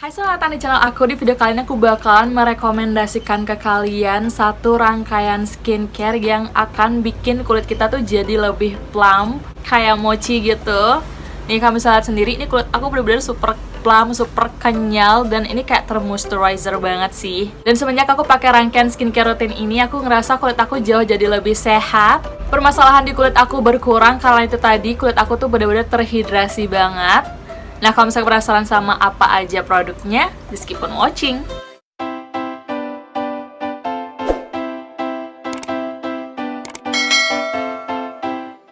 Hai, selamat datang di channel aku. Di video kali ini aku bakalan merekomendasikan ke kalian satu rangkaian skincare yang akan bikin kulit kita tuh jadi lebih plump, kayak mochi gitu. Nih kamu bisa lihat sendiri, ini kulit aku bener-bener super plump, super kenyal, dan ini kayak termoisturizer banget sih. Dan semenjak aku pakai rangkaian skincare rutin ini, aku ngerasa kulit aku jauh jadi lebih sehat. Permasalahan di kulit aku berkurang karena itu tadi kulit aku tuh bener-bener terhidrasi banget. Nah, kalau misalnya penasaran sama apa aja produknya, just keep on watching.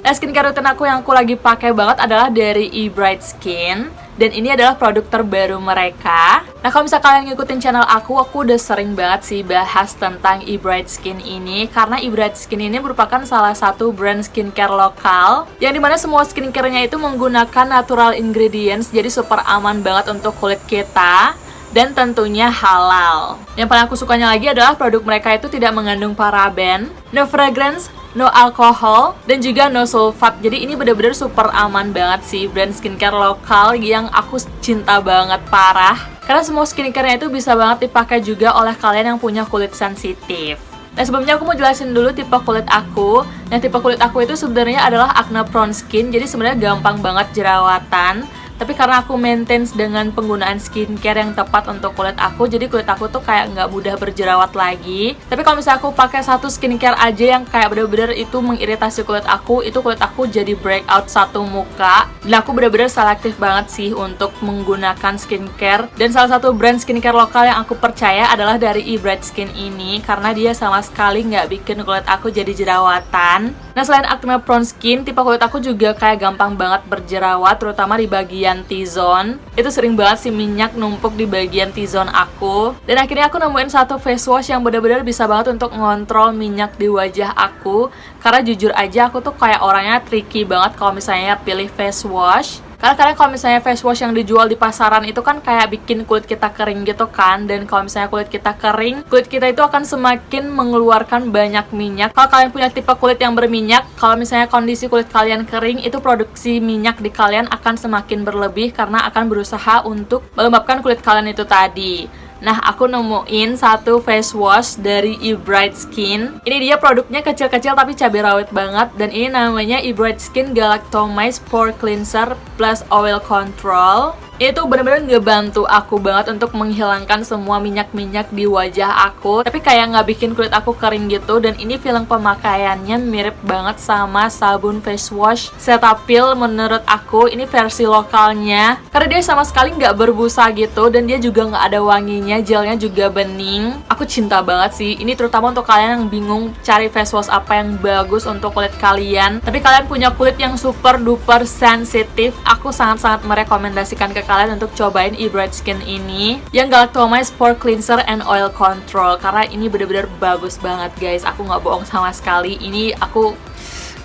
Nah, skincare rutin aku yang aku lagi pakai banget adalah dari eBright Skin. Dan ini adalah produk terbaru mereka. Nah, kalau misalnya kalian ngikutin channel aku udah sering banget sih bahas tentang eBright Skin ini. Karena eBright Skin ini merupakan salah satu brand skincare lokal yang dimana semua skincare-nya itu menggunakan natural ingredients. Jadi super aman banget untuk kulit kita. Dan tentunya halal. Yang paling aku sukanya lagi adalah produk mereka itu tidak mengandung paraben, no fragrance, no alcohol, dan juga no sulfat. Jadi ini bener-bener super aman banget sih, brand skincare lokal yang aku cinta banget parah. Karena semua skincare-nya itu bisa banget dipakai juga oleh kalian yang punya kulit sensitif. Nah, sebelumnya aku mau jelasin dulu tipe kulit aku. Nah, tipe kulit aku itu sebenarnya adalah acne prone skin. Jadi sebenarnya gampang banget jerawatan. Tapi karena aku maintain dengan penggunaan skincare yang tepat untuk kulit aku, jadi kulit aku tuh kayak nggak mudah berjerawat lagi. Tapi kalau misalnya aku pakai satu skincare aja yang kayak bener-bener itu mengiritasi kulit aku, itu kulit aku jadi breakout satu muka. Dan aku bener-bener selektif banget sih untuk menggunakan skincare. Dan salah satu brand skincare lokal yang aku percaya adalah dari eBright Skin ini, karena dia sama sekali nggak bikin kulit aku jadi jerawatan. Nah, selain acne prone skin, tipe kulit aku juga kayak gampang banget berjerawat, terutama di bagian T-zone. Itu sering banget sih minyak numpuk di bagian T-zone aku. Dan akhirnya aku nemuin satu face wash yang benar-benar bisa banget untuk ngontrol minyak di wajah aku. Karena jujur aja aku tuh kayak orangnya tricky banget kalau misalnya pilih face wash. Karena kadang kalau misalnya face wash yang dijual di pasaran itu kan kayak bikin kulit kita kering gitu kan. Dan kalau misalnya kulit kita kering, kulit kita itu akan semakin mengeluarkan banyak minyak. Kalau kalian punya tipe kulit yang berminyak, kalau misalnya kondisi kulit kalian kering, itu produksi minyak di kalian akan semakin berlebih karena akan berusaha untuk melembabkan kulit kalian itu tadi. Nah, aku nemuin satu face wash dari eBright Skin. Ini dia produknya kecil-kecil tapi cabai rawit banget. Dan ini namanya eBright Skin Galactomized Pore Cleanser Plus Oil Control. Itu bener-bener ngebantu aku banget untuk menghilangkan semua minyak-minyak di wajah aku. Tapi kayak nggak bikin kulit aku kering gitu. Dan ini film pemakaiannya mirip banget sama sabun face wash Cetaphil menurut aku. Ini versi lokalnya. Karena dia sama sekali nggak berbusa gitu. Dan dia juga nggak ada wanginya, gelnya juga bening. Aku cinta banget sih. Ini terutama untuk kalian yang bingung cari face wash apa yang bagus untuk kulit kalian. Tapi kalian punya kulit yang super duper sensitif. Aku sangat-sangat merekomendasikan ke kalian untuk cobain eBright Skin ini yang Galactomized Pore Cleanser and Oil Control. Karena ini bener-bener bagus banget guys. Aku nggak bohong sama sekali. Ini aku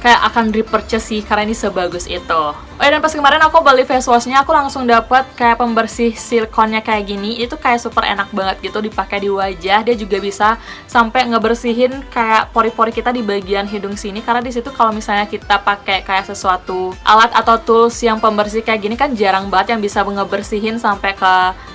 kayak akan repurchase sih karena ini sebagus itu. Oh ya, dan pas kemarin aku beli face washnya, aku langsung dapet kayak pembersih silikonnya kayak gini. Itu kayak super enak banget gitu dipakai di wajah. Dia juga bisa sampai ngebersihin kayak pori-pori kita di bagian hidung sini. Karena di situ kalau misalnya kita pakai kayak sesuatu alat atau tools yang pembersih kayak gini kan jarang banget yang bisa ngebersihin sampai ke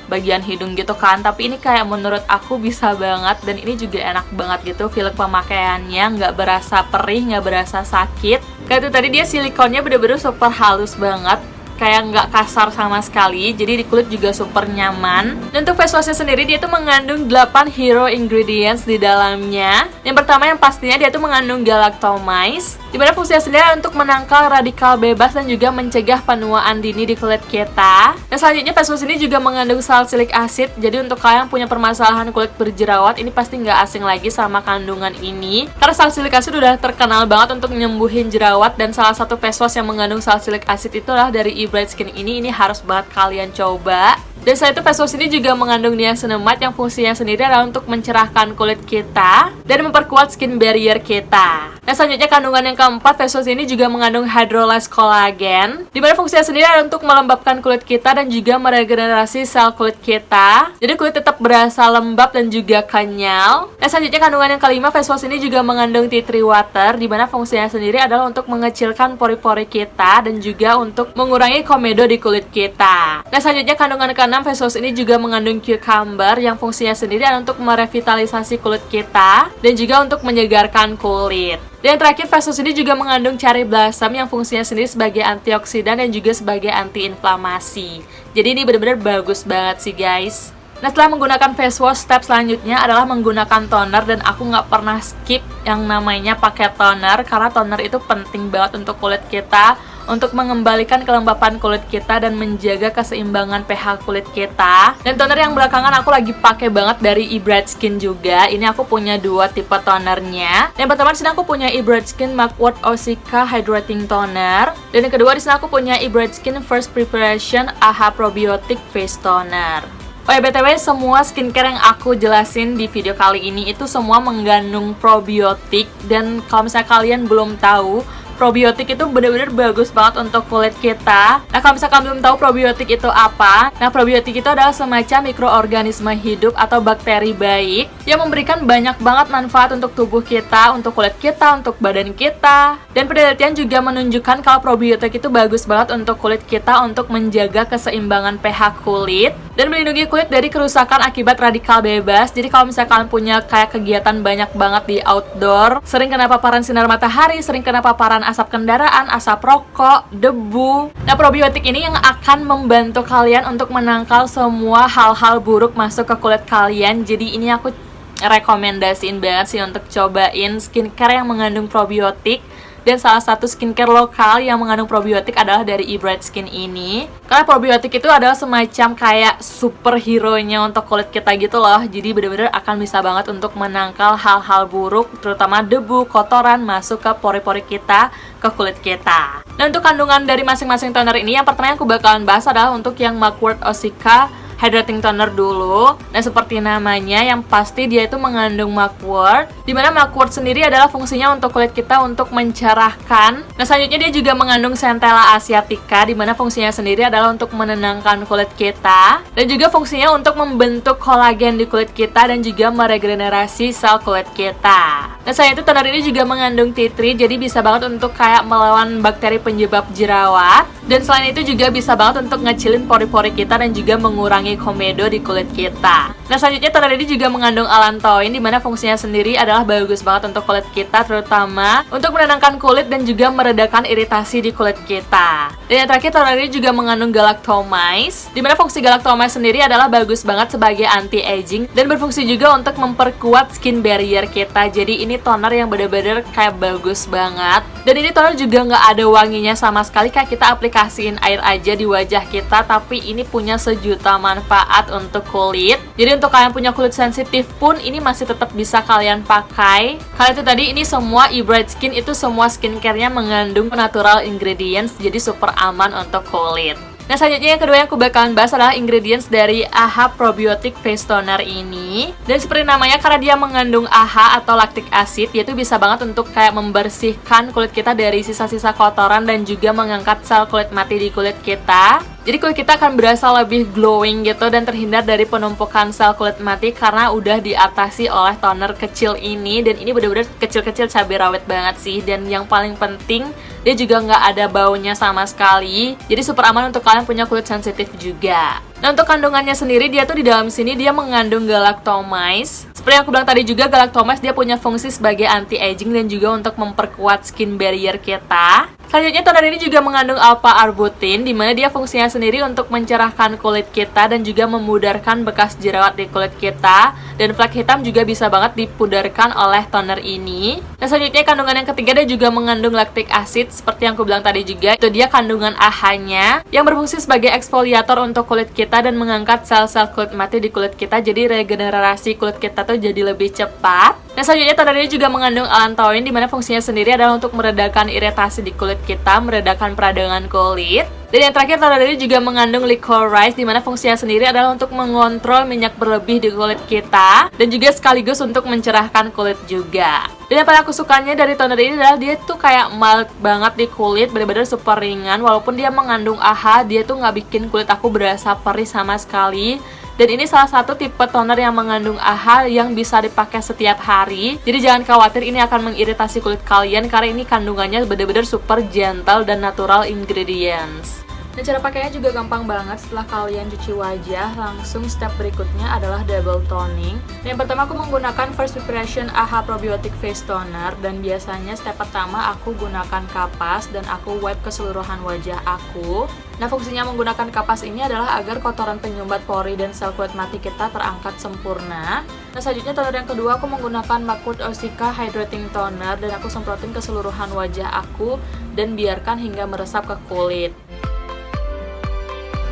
bagian hidung gitu kan. Tapi ini kayak menurut aku bisa banget. Dan ini juga enak banget gitu feel pemakaiannya, nggak berasa perih, nggak berasa sakit. Kayak itu tadi dia silikonnya bener-bener super halus banget, kayak nggak kasar sama sekali, jadi di kulit juga super nyaman. Dan untuk face washnya sendiri dia tuh mengandung 8 hero ingredients di dalamnya. Yang pertama yang pastinya dia tuh mengandung galactomyces, dimana fungsinya sendiri untuk menangkal radikal bebas dan juga mencegah penuaan dini di kulit kita. Dan selanjutnya face wash ini juga mengandung salicylic acid. Jadi untuk kalian yang punya permasalahan kulit berjerawat, ini pasti nggak asing lagi sama kandungan ini. Karena salicylic acid udah terkenal banget untuk nyembuhin jerawat. Dan salah satu face wash yang mengandung salicylic acid itu adalah dari eBright Skin ini harus banget kalian coba. Dan selain itu face wash ini juga mengandung niacinamide yang fungsinya sendiri adalah untuk mencerahkan kulit kita dan memperkuat skin barrier kita. Nah, selanjutnya kandungan yang keempat, face wash ini juga mengandung hydrolyzed collagen, di mana fungsinya sendiri adalah untuk melembabkan kulit kita dan juga meregenerasi sel kulit kita. Jadi kulit tetap berasa lembab dan juga kenyal. Nah, selanjutnya kandungan yang kelima, face wash ini juga mengandung tea tree water, di mana fungsinya sendiri adalah untuk mengecilkan pori-pori kita dan juga untuk mengurangi komedo di kulit kita. Nah, selanjutnya kandungan keenam keenam, face wash ini juga mengandung cucumber yang fungsinya sendiri adalah untuk merevitalisasi kulit kita dan juga untuk menyegarkan kulit. Dan yang terakhir, face wash ini juga mengandung cherry blossom yang fungsinya sendiri sebagai antioksidan dan juga sebagai antiinflamasi. Jadi ini benar-benar bagus banget sih guys. Nah, setelah menggunakan face wash, step selanjutnya adalah menggunakan toner, dan aku nggak pernah skip yang namanya pakai toner karena toner itu penting banget untuk kulit kita, untuk mengembalikan kelembapan kulit kita dan menjaga keseimbangan pH kulit kita. Dan toner yang belakangan aku lagi pakai banget dari eBright Skin juga. Ini aku punya dua tipe tonernya. Yang pertama di sini aku punya eBright Skin Mugwort Ossika Hydrating Toner, dan yang kedua di sini aku punya eBright Skin First Preparation AHA Probiotic Face Toner. Oh ya, BTW, semua skincare yang aku jelasin di video kali ini itu semua mengandung probiotik. Dan kalau misalnya kalian belum tahu, probiotik itu benar-benar bagus banget untuk kulit kita. Nah, kalau misalkan belum tahu probiotik itu apa, nah probiotik itu adalah semacam mikroorganisme hidup atau bakteri baik yang memberikan banyak banget manfaat untuk tubuh kita, untuk kulit kita, untuk badan kita. Dan penelitian juga menunjukkan kalau probiotik itu bagus banget untuk kulit kita, untuk menjaga keseimbangan pH kulit dan melindungi kulit dari kerusakan akibat radikal bebas. Jadi kalau misalkan kalian punya kayak kegiatan banyak banget di outdoor, sering kena paparan sinar matahari, sering kena paparan asap kendaraan, asap rokok, debu. Nah, probiotik ini yang akan membantu kalian untuk menangkal semua hal-hal buruk masuk ke kulit kalian. Jadi ini aku rekomendasiin banget sih untuk cobain skincare yang mengandung probiotik. Dan salah satu skincare lokal yang mengandung probiotik adalah dari eBright Skin ini. Karena probiotik itu adalah semacam kayak superhero-nya untuk kulit kita gitu loh. Jadi bener-bener akan bisa banget untuk menangkal hal-hal buruk, terutama debu, kotoran masuk ke pori-pori kita, ke kulit kita. Nah, untuk kandungan dari masing-masing toner ini, yang pertama yang aku bakalan bahas adalah untuk yang Mugwort Ossika Hydrating Toner dulu. Nah, seperti namanya, yang pasti dia itu mengandung mugwort, dimana mugwort sendiri adalah fungsinya untuk kulit kita untuk mencerahkan. Nah, selanjutnya dia juga mengandung Centella asiatica, dimana fungsinya sendiri adalah untuk menenangkan kulit kita, dan juga fungsinya untuk membentuk kolagen di kulit kita dan juga meregenerasi sel kulit kita. Nah, selain itu toner ini juga mengandung tea tree, jadi bisa banget untuk kayak melawan bakteri penyebab jerawat. Dan selain itu juga bisa banget untuk ngecilin pori-pori kita dan juga mengurangi komedo di kulit kita. Nah, selanjutnya toner ini juga mengandung allantoin, dimana fungsinya sendiri adalah bagus banget untuk kulit kita, terutama untuk menenangkan kulit dan juga meredakan iritasi di kulit kita. Dan yang terakhir, toner ini juga mengandung galactomyces, dimana fungsi galactomyces sendiri adalah bagus banget sebagai anti-aging dan berfungsi juga untuk memperkuat skin barrier kita. Jadi ini toner yang bener-bener kayak bagus banget. Dan ini toner juga nggak ada wanginya sama sekali, kayak kita aplikasiin air aja di wajah kita, tapi ini punya sejuta manfaat untuk kulit. Jadi untuk kalian punya kulit sensitif pun ini masih tetap bisa kalian pakai. Karena itu tadi, ini semua eBright Skin itu semua skincare-nya mengandung natural ingredients, jadi super aman untuk kulit. Nah, selanjutnya yang kedua yang aku bakalan bahas adalah ingredients dari AHA Probiotic Face Toner ini. Dan seperti namanya, karena dia mengandung AHA atau lactic acid, yaitu bisa banget untuk kayak membersihkan kulit kita dari sisa-sisa kotoran dan juga mengangkat sel kulit mati di kulit kita. Jadi kulit kita akan berasa lebih glowing gitu dan terhindar dari penumpukan sel kulit mati karena udah diatasi oleh toner kecil ini. Dan ini bener-bener kecil-kecil, cabai rawit banget sih. Dan yang paling penting, dia juga nggak ada baunya sama sekali. Jadi super aman untuk kalian punya kulit sensitif juga. Nah, untuk kandungannya sendiri, dia tuh di dalam sini dia mengandung galactomyces. Seperti yang aku bilang tadi juga, galactomyces dia punya fungsi sebagai anti-aging dan juga untuk memperkuat skin barrier kita. Selanjutnya, toner ini juga mengandung alpha-arbutin, dimana dia fungsinya sendiri untuk mencerahkan kulit kita dan juga memudarkan bekas jerawat di kulit kita. Dan flek hitam juga bisa banget dipudarkan oleh toner ini. Dan selanjutnya, kandungan yang ketiga, dia juga mengandung lactic acid. Seperti yang aku bilang tadi juga, itu dia kandungan AHA-nya yang berfungsi sebagai eksfoliator untuk kulit kita dan mengangkat sel-sel kulit mati di kulit kita. Jadi regenerasi kulit kita tuh jadi lebih cepat. Nah, selanjutnya toner ini juga mengandung allantoin, dimana fungsinya sendiri adalah untuk meredakan iritasi di kulit kita, meredakan peradangan kulit. Dan yang terakhir, toner ini juga mengandung licorice, dimana fungsinya sendiri adalah untuk mengontrol minyak berlebih di kulit kita dan juga sekaligus untuk mencerahkan kulit juga. Dan yang paling aku sukanya dari toner ini adalah dia tuh kayak mild banget di kulit, bener-bener super ringan. Walaupun dia mengandung AHA, dia tuh nggak bikin kulit aku berasa perih sama sekali. Dan ini salah satu tipe toner yang mengandung AHA yang bisa dipakai setiap hari. Jadi jangan khawatir ini akan mengiritasi kulit kalian, karena ini kandungannya benar-benar super gentle dan natural ingredients. Dan cara pakainya juga gampang banget. Setelah kalian cuci wajah, langsung step berikutnya adalah double toning. Dan yang pertama aku menggunakan First Preparation AHA Probiotic Face Toner. Dan biasanya step pertama aku gunakan kapas dan aku wipe keseluruhan wajah aku. Nah, fungsinya menggunakan kapas ini adalah agar kotoran penyumbat pori dan sel kulit mati kita terangkat sempurna. Nah, selanjutnya toner yang kedua aku menggunakan Makud Osika Hydrating Toner dan aku semprotin keseluruhan wajah aku dan biarkan hingga meresap ke kulit.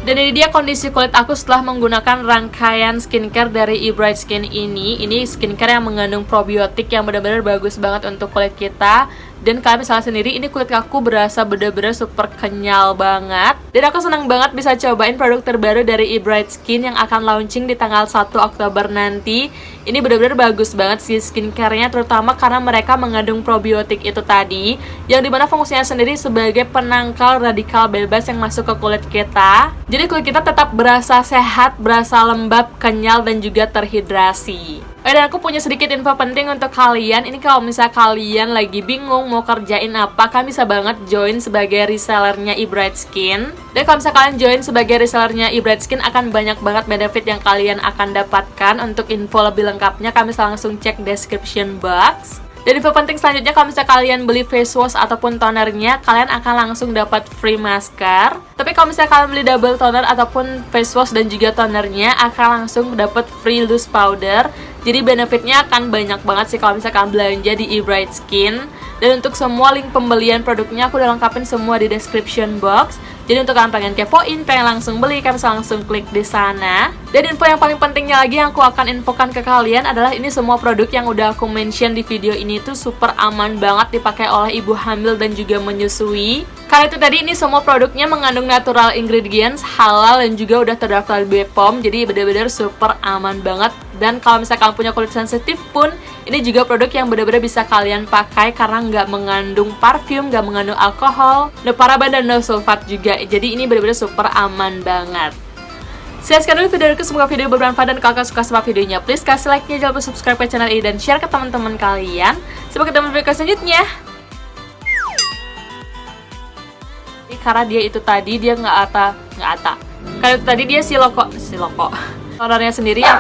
Dan ini dia kondisi kulit aku setelah menggunakan rangkaian skincare dari eBright Skin ini. Ini skincare yang mengandung probiotik yang benar-benar bagus banget untuk kulit kita. Dan kalian misalnya sendiri, ini kulit aku berasa bener-bener super kenyal banget. Dan aku senang banget bisa cobain produk terbaru dari eBright Skin yang akan launching di tanggal 1 Oktober nanti. Ini bener-bener bagus banget sih skincare-nya, terutama karena mereka mengandung probiotik itu tadi, yang dimana fungsinya sendiri sebagai penangkal radikal bebas yang masuk ke kulit kita. Jadi kulit kita tetap berasa sehat, berasa lembab, kenyal, dan juga terhidrasi. Dan aku punya sedikit info penting untuk kalian. Ini kalau misalnya kalian lagi bingung mau kerjain apa, kalian bisa banget join sebagai resellernya eBright Skin. Dan kalau misalnya kalian join sebagai resellernya eBright Skin, akan banyak banget benefit yang kalian akan dapatkan. Untuk info lebih lengkapnya, kalian bisa langsung cek description box. Dan info penting selanjutnya, kalau misalnya kalian beli face wash ataupun tonernya, kalian akan langsung dapat free masker. Tapi kalau misalnya kalian beli double toner ataupun face wash dan juga tonernya, akan langsung dapat free loose powder. Jadi benefitnya akan banyak banget sih kalau misalnya kalian belanja di eBright Skin. Dan untuk semua link pembelian produknya aku udah lengkapin semua di description box. Jadi untuk kalian pengen kepoin, pengen langsung beli, kalian bisa langsung klik di sana. Dan info yang paling pentingnya lagi yang aku akan infokan ke kalian adalah ini semua produk yang udah aku mention di video ini tuh super aman banget dipakai oleh ibu hamil dan juga menyusui. Karena itu tadi ini semua produknya mengandung natural ingredients, halal, dan juga udah terdaftar BPOM. Jadi bener-bener super aman banget. Dan kalau misalnya kalian punya kulit sensitif pun, ini juga produk yang benar-benar bisa kalian pakai karena nggak mengandung parfum, nggak mengandung alkohol, no paraben dan no sulfat juga. Jadi ini benar-benar super aman banget. Sekian dulu video aku, semoga video bermanfaat dan kalau kalian suka sama videonya, please kasih like-nya, jangan lupa subscribe ke channel ini dan share ke teman-teman kalian. Sampai ketemu di video selanjutnya. Karena dia itu tadi dia nggak ata. Karena itu tadi dia siloko. Tonernya sendiri ya.